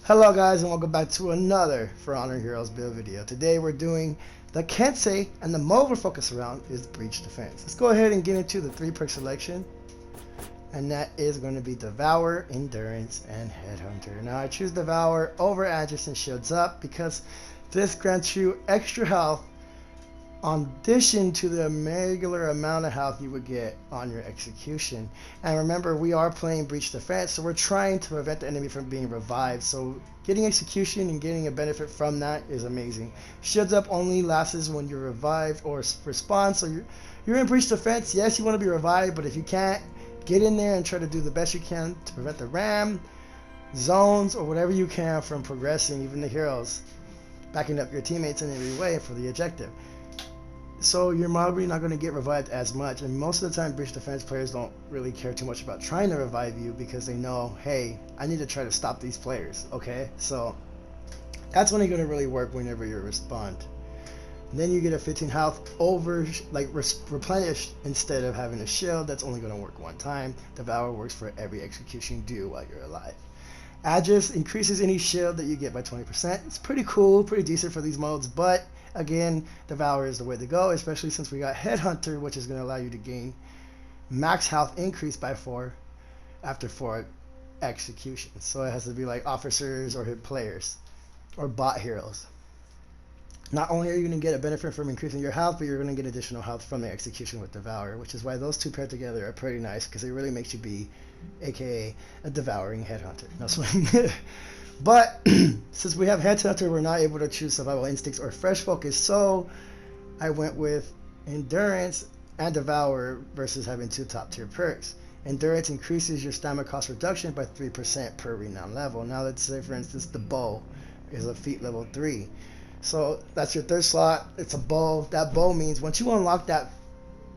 Hello guys and welcome back to another For Honor Heroes build video. Today we're doing the Kensei and the mode we're focused around is Breach Defense. Let's go ahead and get into the 3-perk selection, and that is going to be Devour, Endurance, and Headhunter. Now I choose Devour over Aegis and Shields Up because this grants you extra health in addition to the regular amount of health you would get on your execution. And remember, we are playing Breach Defense, so we're trying to prevent the enemy from being revived. So getting execution and getting a benefit from that is amazing. Shields Up only lasts when you're revived or respawn. So you're in Breach Defense. Yes, you want to be revived, but if you can't, get in there and try to do the best you can to prevent the ram, zones, or whatever you can from progressing, even the heroes, backing up your teammates in every way for the objective. So you're probably not going to get revived as much, and most of the time Breach Defense players don't really care too much about trying to revive you because they know, hey, I need to try to stop these players, okay? So that's only going to really work whenever you respond. And then you get a 15 health over, like replenished, instead of having a shield that's only going to work one time. Devour works for every execution you do while you're alive. Aegis increases any shield that you get by 20%. It's pretty cool, pretty decent for these modes, but again, Devour is the way to go, especially since we got Headhunter, which is going to allow you to gain max health increase by 4 after 4 executions. So it has to be like officers or hit players or bot heroes. Not only are you going to get a benefit from increasing your health, but you're going to get additional health from the execution with Devour, which is why those two paired together are pretty nice, because it really makes you be, aka, a devouring Headhunter. No swing. But since we have Headhunter, we're not able to choose Survival Instincts or Fresh Focus, so I went with Endurance and Devour versus having 2 top tier perks. Endurance increases your stamina cost reduction by 3% per renown level. Now let's say, for instance, the bow is a feat level 3. So that's your 3rd slot. It's a bow. That bow means once you unlock that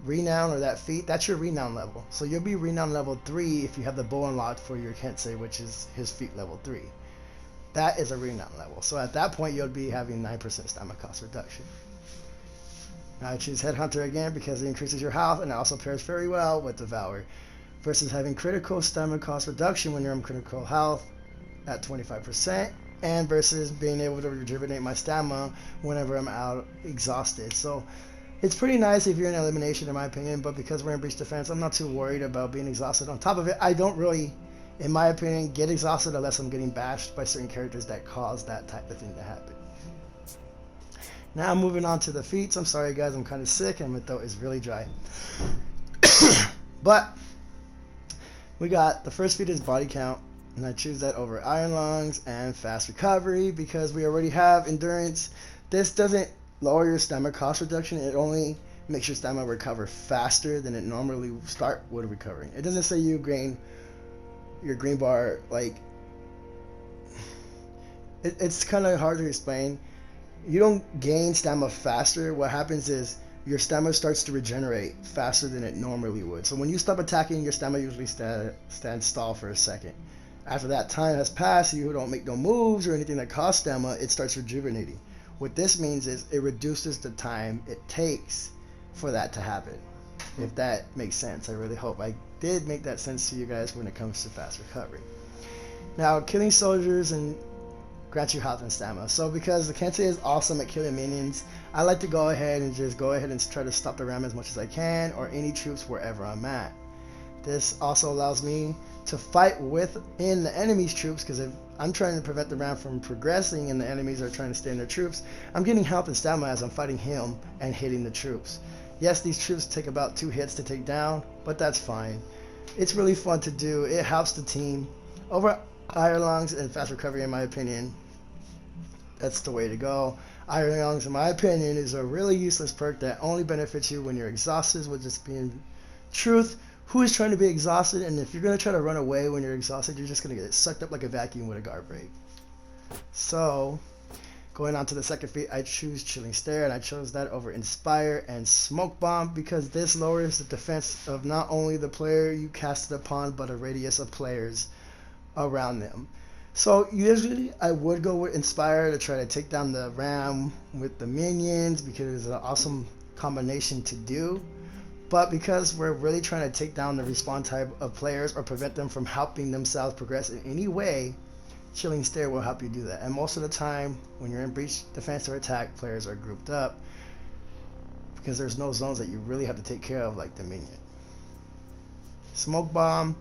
renown or that feat, that's your renown level. So you'll be renown level 3 if you have the bow unlocked for your Kensei, which is his feat level 3. That is a renown level. So at that point, you'll be having 9% stamina cost reduction. Now I choose Headhunter again because it increases your health and it also pairs very well with Devour, versus having critical stamina cost reduction when you're on critical health at 25%, and versus being able to rejuvenate my stamina whenever I'm out exhausted. So it's pretty nice if you're in elimination, in my opinion, but because we're in Breach Defense, I'm not too worried about being exhausted. On top of it, I don't really, in my opinion, get exhausted unless I'm getting bashed by certain characters that cause that type of thing to happen. Now moving on to the feats. I'm sorry guys, I'm kind of sick and my throat is really dry. But we got the first feat is Body Count, and I choose that over Iron Lungs and Fast Recovery because we already have Endurance. This doesn't lower your stamina cost reduction, it only makes your stamina recover faster than it normally start with recovering. It doesn't say you gain your green bar, like, it's kind of hard to explain. You don't gain stamina faster. What happens is your stamina starts to regenerate faster than it normally would. So when you stop attacking, your stamina usually stands stall for a second. After that time has passed, you don't make no moves or anything that costs stamina, it starts rejuvenating. What this means is it reduces the time it takes for that to happen. If that makes sense, I really hope I did make that sense to you guys when it comes to fast recovery. Now, killing soldiers and grants you health and stamina. So because the Kensei is awesome at killing minions, I like to go ahead and try to stop the ram as much as I can, or any troops wherever I'm at. This also allows me to fight within the enemy's troops, because if I'm trying to prevent the ram from progressing and the enemies are trying to stay in their troops, I'm getting health and stamina as I'm fighting him and hitting the troops. Yes, these troops take about 2 hits to take down, but that's fine. It's really fun to do. It helps the team. Over Iron Lungs and Fast Recovery, in my opinion, that's the way to go. Iron Lungs, in my opinion, is a really useless perk that only benefits you when you're exhausted, with just being truth. Who is trying to be exhausted? And if you're going to try to run away when you're exhausted, you're just going to get sucked up like a vacuum with a guard break. So going on to the second feat, I choose Chilling Stare, and I chose that over Inspire and Smoke Bomb because this lowers the defense of not only the player you cast it upon, but a radius of players around them. So usually I would go with Inspire to try to take down the ram with the minions because it's an awesome combination to do. But because we're really trying to take down the respawn type of players or prevent them from helping themselves progress in any way, Chilling Stare will help you do that. And most of the time, when you're in breach, defense, or attack, players are grouped up because there's no zones that you really have to take care of like the minion. Smoke Bomb,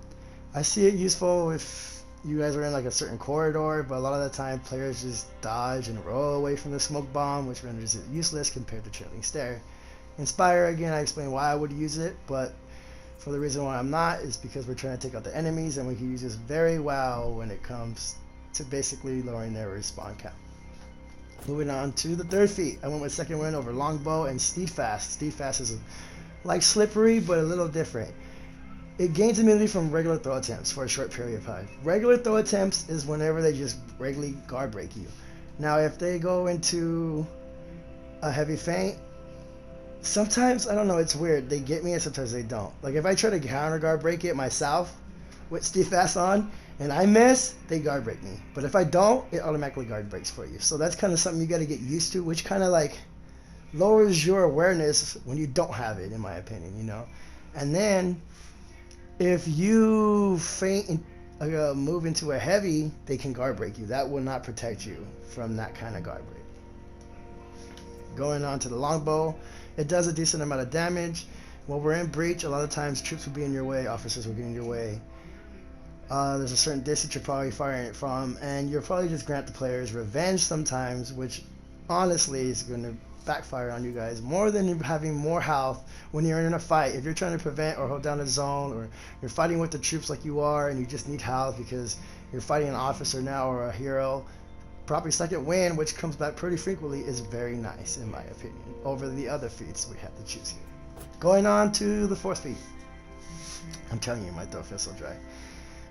I see it useful if you guys are in like a certain corridor, but a lot of the time players just dodge and roll away from the Smoke Bomb, which renders it useless compared to Chilling Stare. Inspire, again, I explained why I would use it, but for the reason why I'm not is because we're trying to take out the enemies, and we can use this very well when it comes to basically lowering their respawn count. Moving on to the third feat, I went with second wind over Longbow and Steadfast. Steadfast is like Slippery, but a little different. It gains immunity from regular throw attempts for a short period of time. Regular throw attempts is whenever they just regularly guard break you. Now, if they go into a heavy feint, sometimes, I don't know, it's weird. They get me and sometimes they don't. Like if I try to counter guard break it myself with Steadfast on and I miss, they guard break me. But if I don't, it automatically guard breaks for you. So that's kind of something you got to get used to, which kind of like lowers your awareness when you don't have it, in my opinion, you know. And then if you feint and move into a heavy, they can guard break you. That will not protect you from that kind of guard break. Going on to the Longbow, it does a decent amount of damage. When we're in breach, a lot of times troops will be in your way, officers will get in your way. There's a certain distance you're probably firing it from, and you'll probably just grant the players revenge sometimes, which honestly is going to backfire on you guys more than having more health when you're in a fight. If you're trying to prevent or hold down a zone, or you're fighting with the troops like you are and you just need health because you're fighting an officer now or a hero, probably second wind, which comes back pretty frequently, is very nice in my opinion over the other feats we have to choose here. Going on to the fourth feat. I'm telling you, my throat feels so dry.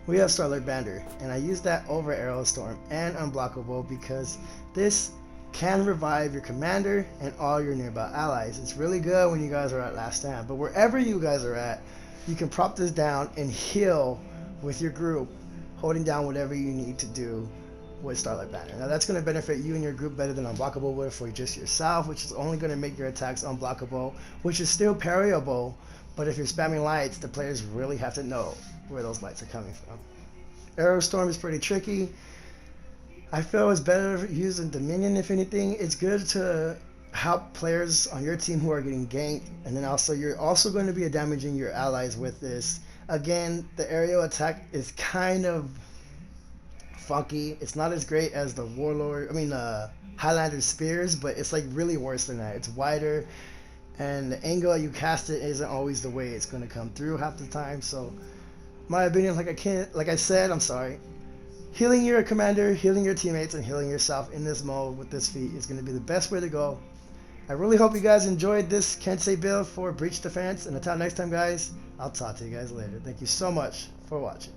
We have Starlight Banner, and I use that over Arrow Storm and Unblockable because this can revive your commander and all your nearby allies. It's really good when you guys are at last stand, but wherever you guys are at, you can prop this down and heal with your group, holding down whatever you need to do with Starlight Banner. Now that's going to benefit you and your group better than Unblockable would for just yourself, which is only going to make your attacks unblockable, which is still parryable, but if you're spamming lights, the players really have to know where those lights are coming from. Arrow Storm is pretty tricky. I feel it's better using Dominion. If anything, it's good to help players on your team who are getting ganked, and then also you're also going to be damaging your allies with this. Again, the aerial attack is kind of funky. It's not as great as the Highlander Spears, but it's like really worse than that. It's wider, and the angle you cast it isn't always the way it's going to come through half the time. So my opinion, like I said, healing your commander, healing your teammates, and healing yourself in this mode with this feat is going to be the best way to go. I really hope you guys enjoyed this Kensei build for Breach Defense, and until next time guys, I'll talk to you guys later. Thank you so much for watching.